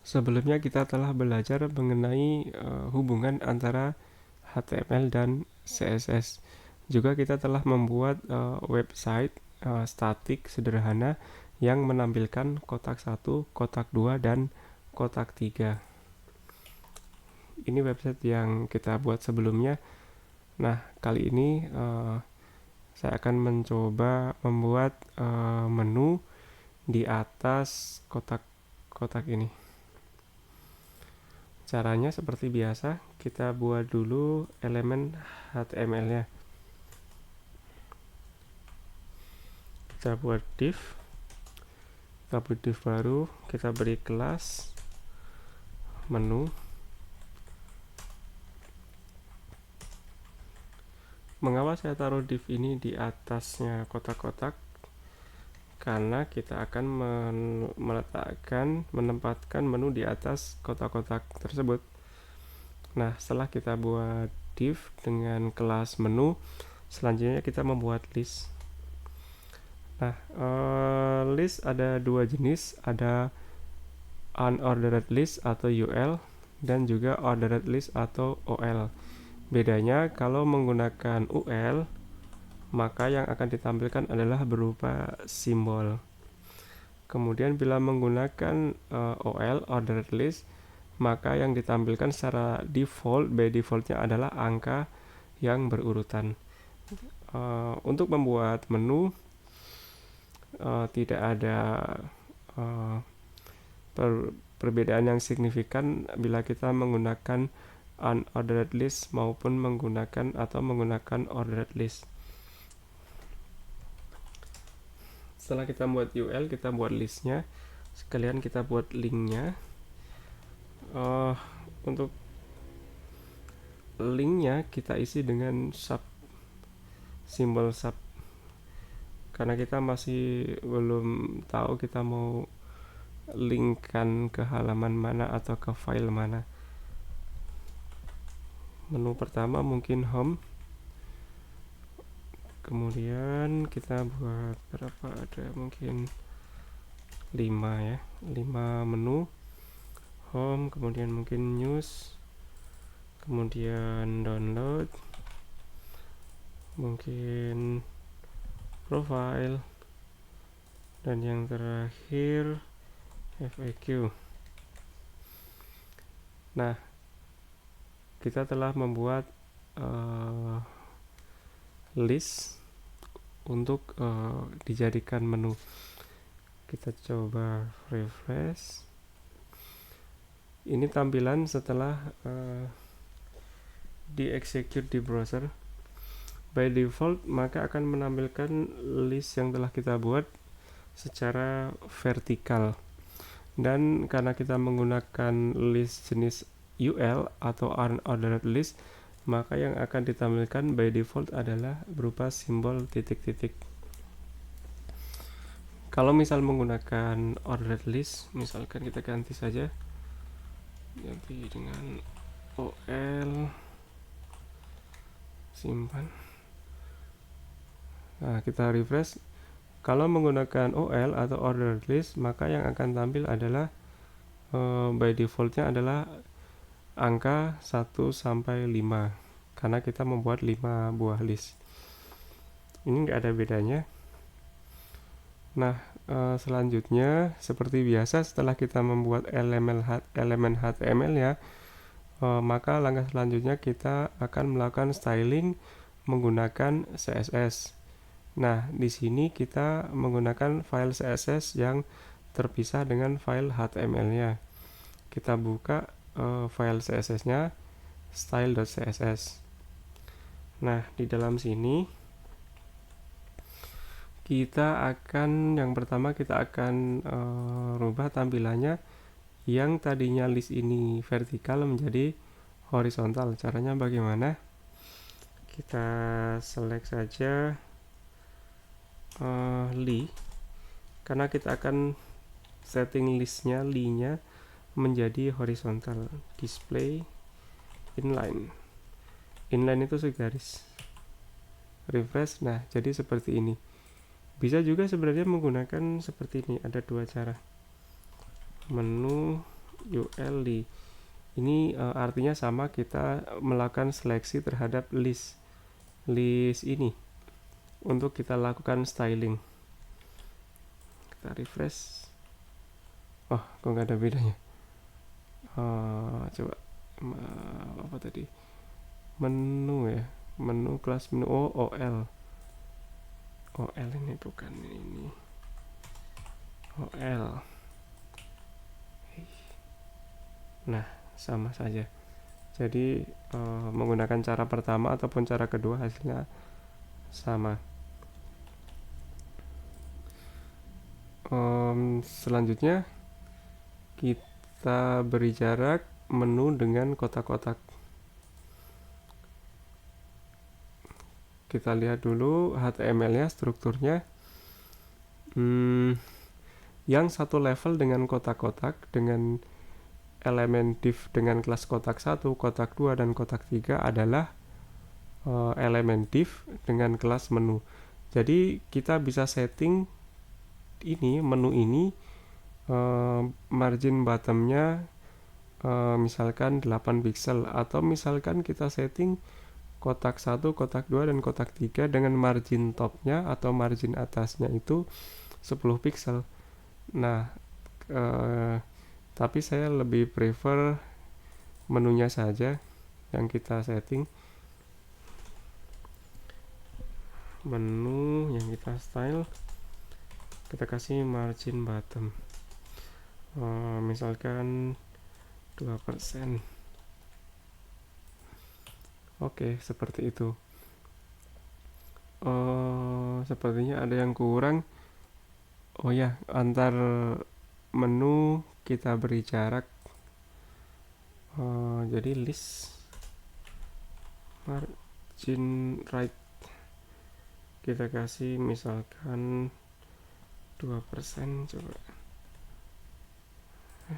Sebelumnya kita telah belajar mengenai hubungan antara HTML dan CSS. Juga kita telah membuat website statik sederhana yang menampilkan kotak 1, kotak 2, dan kotak 3. Ini website yang kita buat sebelumnya. Nah, kali ini saya akan mencoba membuat menu di atas kotak-kotak ini. Caranya seperti biasa, kita buat dulu elemen HTML-nya. Kita buat div, baru, kita beri kelas menu. Mengapa saya taruh div ini di atasnya kotak-kotak? Karena kita akan menempatkan menu di atas kotak-kotak tersebut. Nah, setelah kita buat div dengan kelas menu, selanjutnya kita membuat list. Nah, list ada dua jenis, ada unordered list atau UL dan juga ordered list atau OL. Bedanya kalau menggunakan UL, maka yang akan ditampilkan adalah berupa simbol. Kemudian bila menggunakan OL, ordered list, maka yang ditampilkan secara default, by defaultnya adalah angka yang berurutan. Untuk membuat menu, tidak ada perbedaan yang signifikan bila kita menggunakan unordered list maupun menggunakan ordered list. Setelah kita buat UL, kita buat listnya, sekalian kita buat linknya. Untuk linknya kita isi dengan simbol sub, karena kita masih belum tahu kita mau linkkan ke halaman mana atau ke file mana. Menu pertama mungkin home, kemudian kita buat berapa, ada mungkin 5 ya, 5 menu. Home, kemudian mungkin news, kemudian download, mungkin profile, dan yang terakhir FAQ. Nah, kita telah membuat list untuk dijadikan menu. Kita coba refresh. Ini tampilan setelah di-execute di browser. By default, maka akan menampilkan list yang telah kita buat secara vertikal. Dan karena kita menggunakan list jenis UL atau unordered list, maka yang akan ditampilkan by default adalah berupa simbol titik-titik. Kalau misal menggunakan ordered list, misalkan kita ganti saja, ganti dengan OL, simpan. Nah, kita refresh. Kalau menggunakan OL atau ordered list, maka yang akan tampil adalah by defaultnya adalah angka 1 sampai 5, karena kita membuat 5 buah list. Ini nggak ada bedanya. Nah, selanjutnya seperti biasa, setelah kita membuat elemen HTML ya, maka langkah selanjutnya kita akan melakukan styling menggunakan CSS. Nah, di sini kita menggunakan file CSS yang terpisah dengan file HTML-nya. Kita buka file CSS-nya, style.css. Nah, di dalam sini yang pertama kita akan rubah tampilannya yang tadinya list ini vertikal menjadi horizontal. Caranya bagaimana? Kita select saja li, karena kita akan setting listnya, li-nya menjadi horizontal. Display inline itu segaris. Refresh. Nah, jadi seperti ini. Bisa juga sebenarnya menggunakan seperti ini, ada dua cara. Menu uli. Ini artinya sama, kita melakukan seleksi terhadap list ini untuk kita lakukan styling. Kita refresh. Oh, kok nggak ada bedanya? Coba apa tadi? Menu ya, menu kelas menu. OL ini bukan ini. OL. Nah, sama saja. Jadi menggunakan cara pertama ataupun cara kedua hasilnya sama. Selanjutnya kita beri jarak menu dengan kotak-kotak. Kita lihat dulu HTML-nya, strukturnya. Yang satu level dengan kotak-kotak, dengan elemen div dengan kelas kotak 1, kotak 2, dan kotak 3 adalah elemen div dengan kelas menu. Jadi kita bisa setting ini, menu ini, margin bottomnya misalkan 8 pixel, atau misalkan kita setting kotak 1, kotak 2, dan kotak 3 dengan margin topnya atau margin atasnya itu 10 pixel. Nah, tapi saya lebih prefer menunya saja yang kita setting. Menu yang kita style, kita kasih margin bottom misalkan 2%. Oke, seperti itu. Sepertinya ada yang kurang. Oh ya, antar menu kita beri jarak. Jadi list margin right kita kasih misalkan 2%. Coba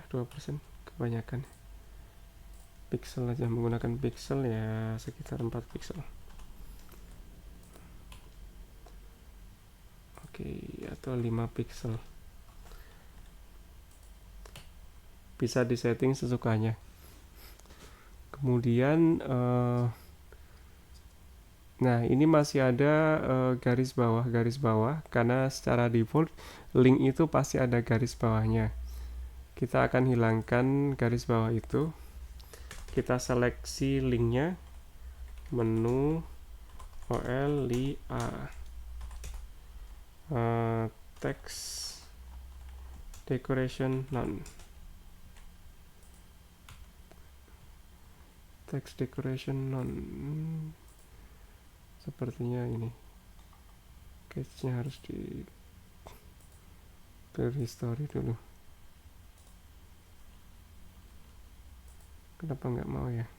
2% kebanyakan. Pixel aja, menggunakan pixel ya sekitar 4 pixel. Oke, atau 5 pixel. Bisa disetting sesukanya. Kemudian nah, ini masih ada garis bawah karena secara default link itu pasti ada garis bawahnya. Kita akan hilangkan garis bawah itu. Kita seleksi linknya, menu OL li A, text decoration none, text decoration none. Sepertinya ini cache-nya harus di clear history dulu. Kenapa nggak mau ya?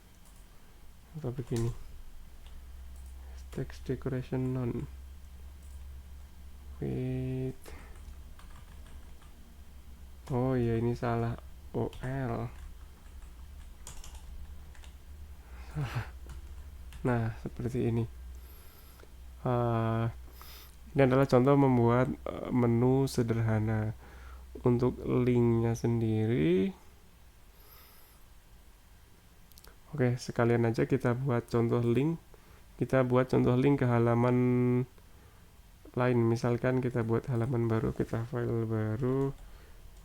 Atau begini, text decoration none. Wait. Oh iya, ini salah. OL. Nah, seperti ini. Ini adalah contoh membuat menu sederhana. Untuk linknya sendiri, oke, sekalian aja kita buat contoh link. Kita buat contoh link ke halaman lain. Misalkan kita buat halaman baru, kita file baru,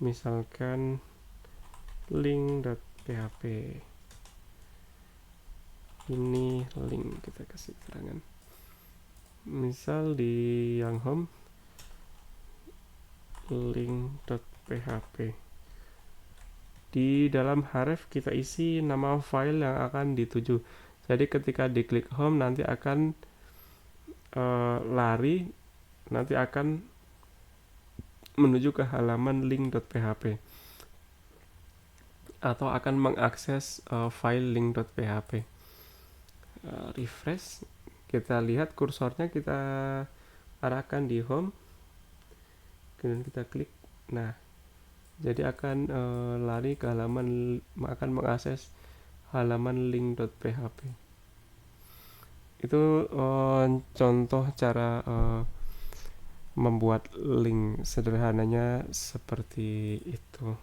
misalkan link.php. Ini link, kita kasih keterangan. Misal di yang home, link.php. Di dalam href kita isi nama file yang akan dituju. Jadi ketika diklik home nanti akan lari, nanti akan menuju ke halaman link.php atau akan mengakses file link.php. Refresh, kita lihat kursornya kita arahkan di home, kemudian kita klik. Nah, jadi akan lari ke halaman, akan mengakses halaman link.php. Itu contoh cara membuat link sederhananya seperti itu.